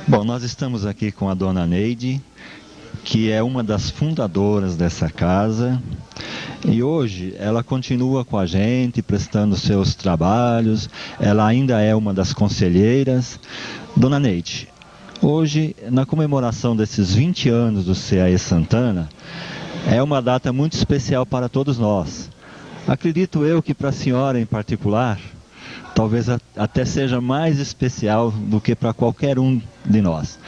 Bom, nós estamos aqui com a dona Neide, que é uma das fundadoras dessa casa, e hoje ela continua com a gente, prestando seus trabalhos, ela ainda é uma das conselheiras. Dona Neide, hoje, na comemoração desses 20 anos do CAE Santana, é uma data muito especial para todos nós. Acredito eu que para a senhora em particular, talvez até seja mais especial do que para qualquer um de nós.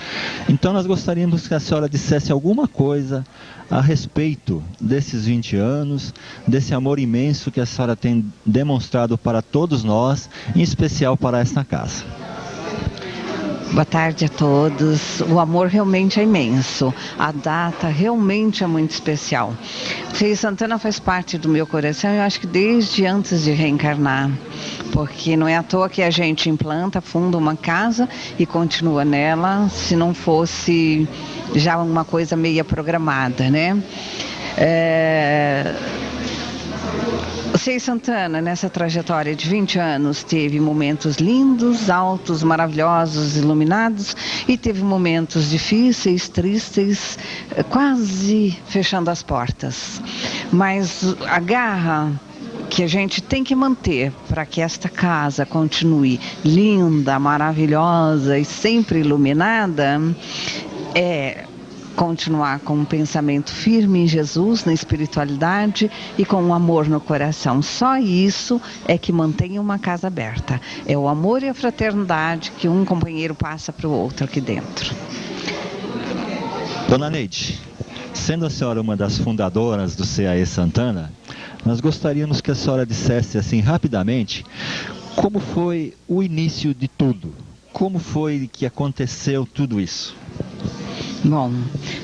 Então nós gostaríamos que a senhora dissesse alguma coisa a respeito desses 20 anos, desse amor imenso que a senhora tem demonstrado para todos nós, em especial para esta casa. Boa tarde a todos. O amor realmente é imenso. A data realmente é muito especial. CAE Santana faz parte do meu coração, eu acho que desde antes de reencarnar. Porque não é à toa que a gente implanta, funda uma casa e continua nela, se não fosse já uma coisa meio programada, né? O CAE Santana, nessa trajetória de 20 anos, teve momentos lindos, altos, maravilhosos, iluminados, e teve momentos difíceis, tristes, quase fechando as portas. Mas a garra que a gente tem que manter para que esta casa continue linda, maravilhosa e sempre iluminada, é continuar com um pensamento firme em Jesus, na espiritualidade e com um amor no coração. Só isso é que mantém uma casa aberta. É o amor e a fraternidade que um companheiro passa para o outro aqui dentro. Dona Neide, sendo a senhora uma das fundadoras do CAE Santana, nós gostaríamos que a senhora dissesse assim rapidamente como foi o início de tudo. Como foi que aconteceu tudo isso? Bom,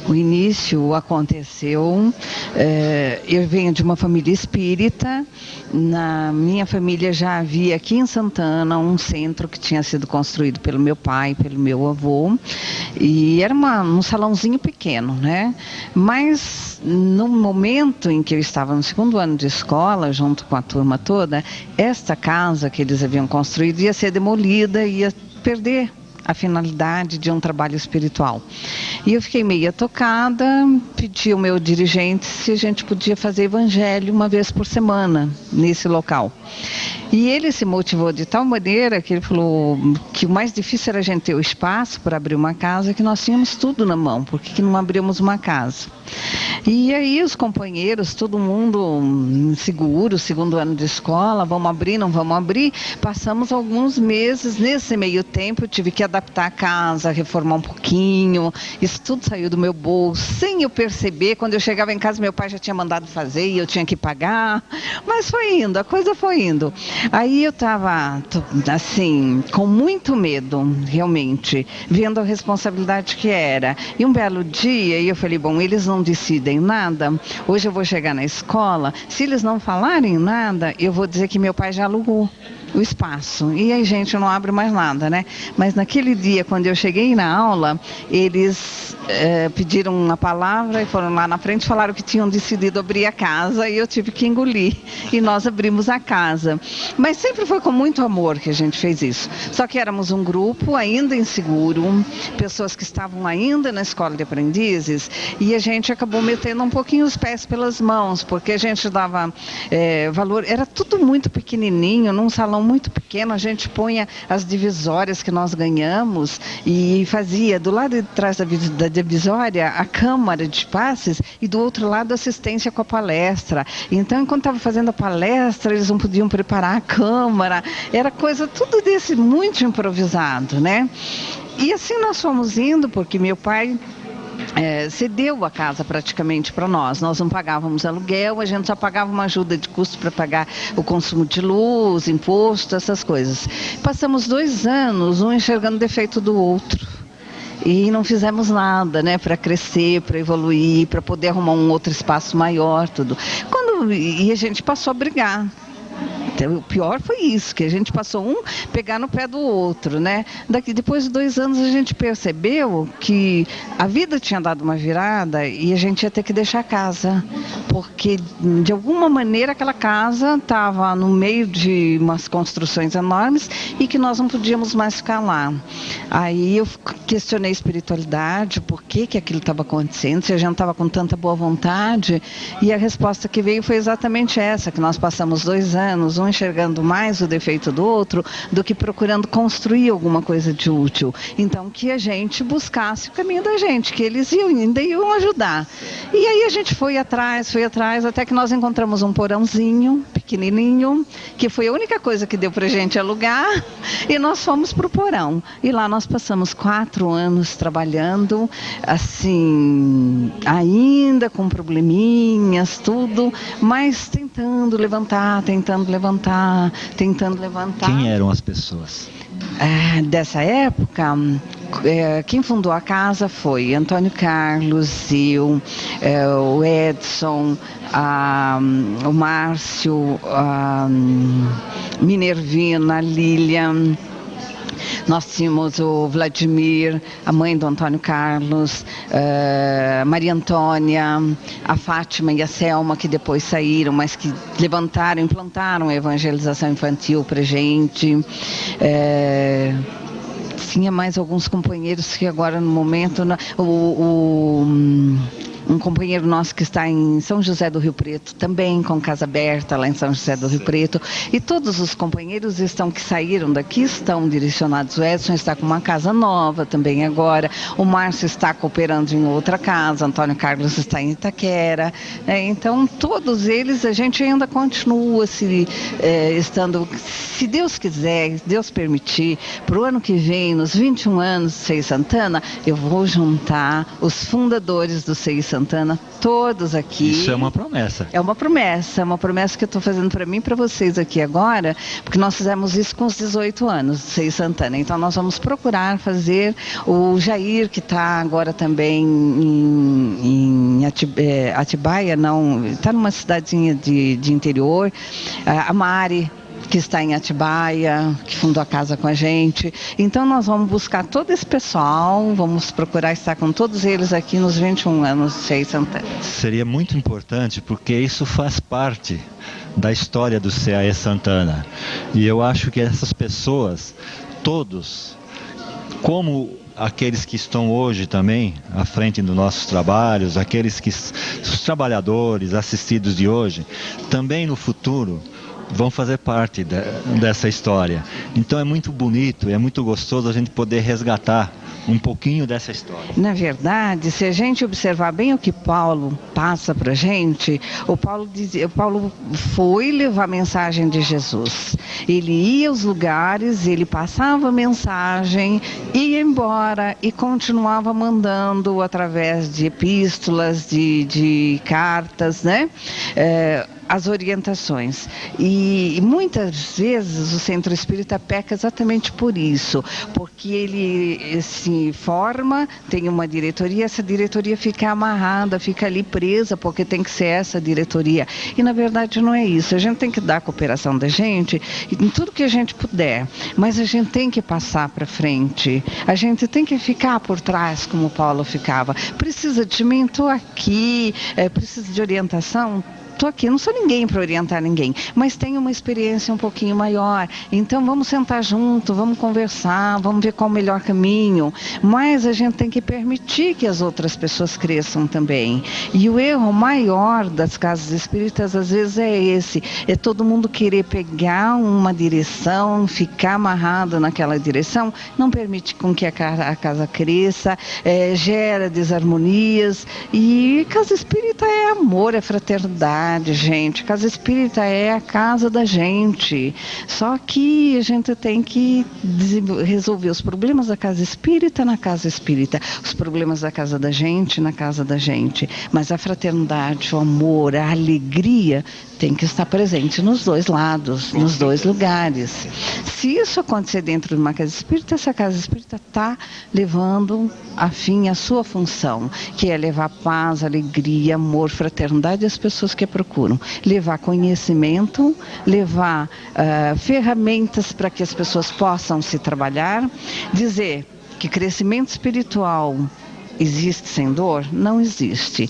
o início aconteceu, eu venho de uma família espírita. Na minha família já havia aqui em Santana um centro que tinha sido construído pelo meu pai, pelo meu avô, e era um salãozinho pequeno, né? Mas no momento em que eu estava no segundo ano de escola, junto com a turma toda, esta casa que eles haviam construído ia ser demolida, ia perder a finalidade de um trabalho espiritual. E eu fiquei meio tocada, pedi ao meu dirigente se a gente podia fazer evangelho uma vez por semana nesse local. E ele se motivou de tal maneira que ele falou que o mais difícil era a gente ter o espaço para abrir uma casa, que nós tínhamos tudo na mão, por que não abrimos uma casa? E aí os companheiros, todo mundo seguro, segundo ano de escola, vamos abrir, não vamos abrir. Passamos alguns meses, nesse meio tempo eu tive que adaptar a casa, reformar um pouquinho, isso tudo saiu do meu bolso, sem eu perceber. Quando eu chegava em casa, meu pai já tinha mandado fazer e eu tinha que pagar, mas foi indo, a coisa foi indo. Aí eu estava, assim, com muito medo, realmente, vendo a responsabilidade que era. E um belo dia, eu falei, bom, eles não decidem nada, hoje eu vou chegar na escola, se eles não falarem nada, eu vou dizer que meu pai já alugou o espaço, e aí gente não abre mais nada, né? Mas naquele dia, quando eu cheguei na aula, eles pediram uma palavra e foram lá na frente, falaram que tinham decidido abrir a casa, e eu tive que engolir, e nós abrimos a casa. Mas sempre foi com muito amor que a gente fez isso, só que éramos um grupo ainda inseguro, pessoas que estavam ainda na escola de aprendizes, e a gente acabou metendo um pouquinho os pés pelas mãos, porque a gente dava valor, era tudo muito pequenininho, num salão muito pequeno, a gente punha as divisórias que nós ganhamos e fazia do lado de trás da divisória a câmara de passes e do outro lado a assistência com a palestra. Então, enquanto estava fazendo a palestra, eles não podiam preparar a câmara, era coisa tudo desse muito improvisado, né? E assim nós fomos indo, porque meu pai cedeu a casa praticamente para nós. Nós não pagávamos aluguel, a gente só pagava uma ajuda de custo para pagar o consumo de luz, imposto, essas coisas. Passamos 2 anos, um enxergando o defeito do outro. E não fizemos nada, né, para crescer, para evoluir, para poder arrumar um outro espaço maior, tudo. E a gente passou a brigar. O pior foi isso, que a gente passou um pegar no pé do outro, né? Depois de 2 anos a gente percebeu que a vida tinha dado uma virada e a gente ia ter que deixar a casa, porque de alguma maneira aquela casa estava no meio de umas construções enormes e que nós não podíamos mais ficar lá. Aí eu questionei a espiritualidade, por que que aquilo estava acontecendo, se a gente estava com tanta boa vontade, e a resposta que veio foi exatamente essa, que nós passamos 2 anos, um enxergando mais o defeito do outro, do que procurando construir alguma coisa de útil. Então, que a gente buscasse o caminho da gente, que eles ainda iam ajudar. E aí a gente foi atrás, até que nós encontramos um porãozinho, pequenininho, que foi a única coisa que deu pra gente alugar, e nós fomos pro porão. E lá nós passamos 4 anos trabalhando, assim, ainda com probleminhas, tudo, mas tentando levantar. Quem eram as pessoas? Dessa época, quem fundou a casa foi Antônio Carlos, eu, o Edson, o Márcio, a Minervina, a Lilian. Nós tínhamos o Vladimir, a mãe do Antônio Carlos, Maria Antônia, a Fátima e a Selma, que depois saíram, mas que implantaram a evangelização infantil para gente. Tinha mais alguns companheiros que agora no momento... Um companheiro nosso que está em São José do Rio Preto, também com casa aberta lá em São José do Rio Preto. E todos os companheiros que saíram daqui estão direcionados. O Edson está com uma casa nova também agora. O Márcio está cooperando em outra casa. Antônio Carlos está em Itaquera. Então, todos eles, a gente ainda continua estando, se Deus quiser, Deus permitir, para o ano que vem, nos 21 anos do CEI Santana, eu vou juntar os fundadores do CEI Santana, todos aqui. Isso é uma promessa. É uma promessa que eu estou fazendo para mim e para vocês aqui agora, porque nós fizemos isso com os 18 anos do CEI Santana. Então nós vamos procurar fazer. O Jair, que está agora também em Atibaia, não, está numa cidadezinha de interior. A Mari, que está em Atibaia, que fundou a casa com a gente. Então nós vamos buscar todo esse pessoal, vamos procurar estar com todos eles aqui nos 21 anos de CEI Santana. Seria muito importante, porque isso faz parte da história do CEI Santana. E eu acho que essas pessoas, todos, como aqueles que estão hoje também à frente dos nossos trabalhos, os trabalhadores assistidos de hoje, também no futuro vão fazer parte dessa história. Então é muito bonito, é muito gostoso a gente poder resgatar um pouquinho dessa história. Na verdade, se a gente observar bem o que Paulo passa para a gente, o Paulo foi levar a mensagem de Jesus. Ele ia aos lugares, ele passava a mensagem, ia embora e continuava mandando através de epístolas, de cartas, né? As orientações. E muitas vezes o Centro Espírita peca exatamente por isso, porque ele se forma, tem uma diretoria, essa diretoria fica amarrada, fica ali presa, porque tem que ser essa diretoria. E na verdade não é isso. A gente tem que dar a cooperação da gente em tudo que a gente puder, mas a gente tem que passar para frente. A gente tem que ficar por trás, como o Paulo ficava. Precisa de mim, estou aqui, precisa de orientação. Estou aqui, não sou ninguém para orientar ninguém, mas tenho uma experiência um pouquinho maior. Então vamos sentar junto, vamos conversar, vamos ver qual o melhor caminho. Mas a gente tem que permitir que as outras pessoas cresçam também. E o erro maior das casas espíritas às vezes é esse, é todo mundo querer pegar uma direção, ficar amarrado naquela direção, não permite com que a casa cresça, gera desarmonias. E casa espírita é amor, é fraternidade. Gente, casa espírita é a casa da gente, só que a gente tem que resolver os problemas da casa espírita na casa espírita, os problemas da casa da gente na casa da gente, mas a fraternidade, o amor, a alegria tem que estar presente nos dois lados, nos dois lugares. Se isso acontecer dentro de uma casa espírita, essa casa espírita está levando a fim a sua função, que é levar paz, alegria, amor, fraternidade às pessoas que procuram. Levar conhecimento, levar ferramentas para que as pessoas possam se trabalhar, dizer que crescimento espiritual existe sem dor? Não existe.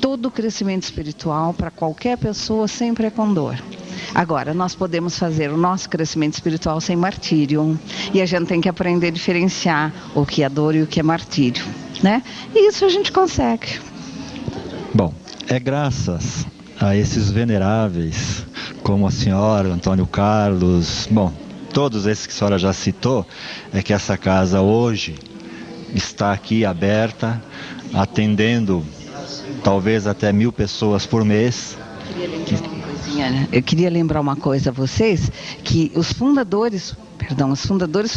Todo crescimento espiritual para qualquer pessoa sempre é com dor. Agora, nós podemos fazer o nosso crescimento espiritual sem martírio. E a gente tem que aprender a diferenciar o que é dor e o que é martírio, né? E isso a gente consegue. Bom, é graças a esses veneráveis, como a senhora, o Antônio Carlos, bom, todos esses que a senhora já citou, é que essa casa hoje está aqui aberta, atendendo talvez até 1000 pessoas por mês. Eu queria lembrar uma coisa a vocês, que os fundadores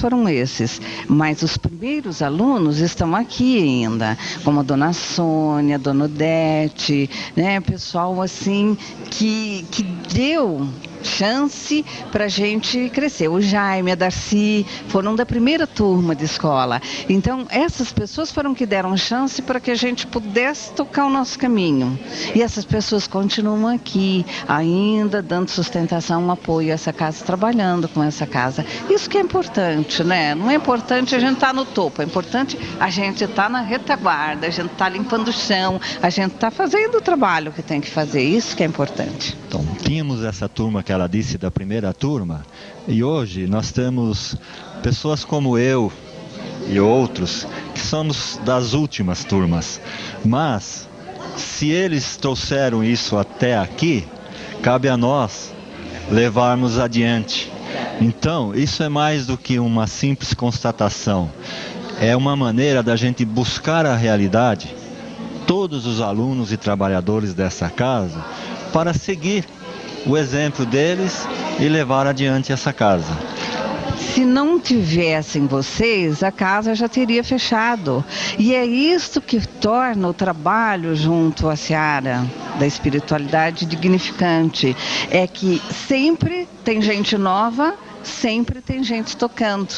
foram esses, mas os primeiros alunos estão aqui ainda, como a dona Sônia, a dona Odete, né, pessoal assim que deu chance para a gente crescer. O Jaime, a Darcy, foram da primeira turma de escola. Então, essas pessoas foram que deram chance para que a gente pudesse tocar o nosso caminho. E essas pessoas continuam aqui, ainda dando sustentação, apoio a essa casa, trabalhando com essa casa. Isso que é importante, né? Não é importante a gente estar no topo, é importante a gente estar na retaguarda, a gente estar limpando o chão, a gente estar fazendo o trabalho que tem que fazer. Isso que é importante. Então, tínhamos essa turma que ela disse da primeira turma, e hoje nós temos pessoas como eu e outros que somos das últimas turmas, mas se eles trouxeram isso até aqui, cabe a nós levarmos adiante. Então, isso é mais do que uma simples constatação, é uma maneira da gente buscar a realidade, todos os alunos e trabalhadores dessa casa, para seguir o exemplo deles e levar adiante essa casa. Se não tivessem vocês, a casa já teria fechado. E é isso que torna o trabalho junto à seara da espiritualidade dignificante. É que sempre tem gente nova, sempre tem gente tocando.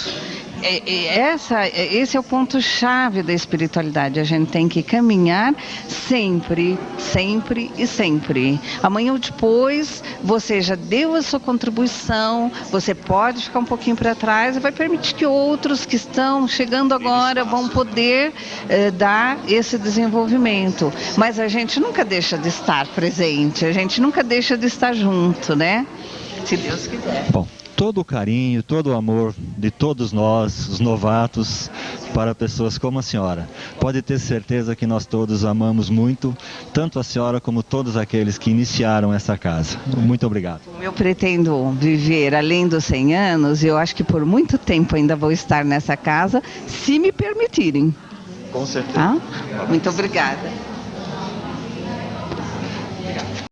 Esse é o ponto-chave da espiritualidade. A gente tem que caminhar sempre, sempre e sempre. Amanhã ou depois, você já deu a sua contribuição, você pode ficar um pouquinho para trás e vai permitir que outros que estão chegando agora vão poder dar esse desenvolvimento. Mas a gente nunca deixa de estar presente, a gente nunca deixa de estar junto, né? Se Deus quiser. Bom, todo o carinho, todo o amor de todos nós, os novatos, para pessoas como a senhora. Pode ter certeza que nós todos amamos muito, tanto a senhora como todos aqueles que iniciaram essa casa. Muito obrigado. Eu pretendo viver além dos 100 anos, e eu acho que por muito tempo ainda vou estar nessa casa, se me permitirem. Com certeza. Tá? Muito obrigada.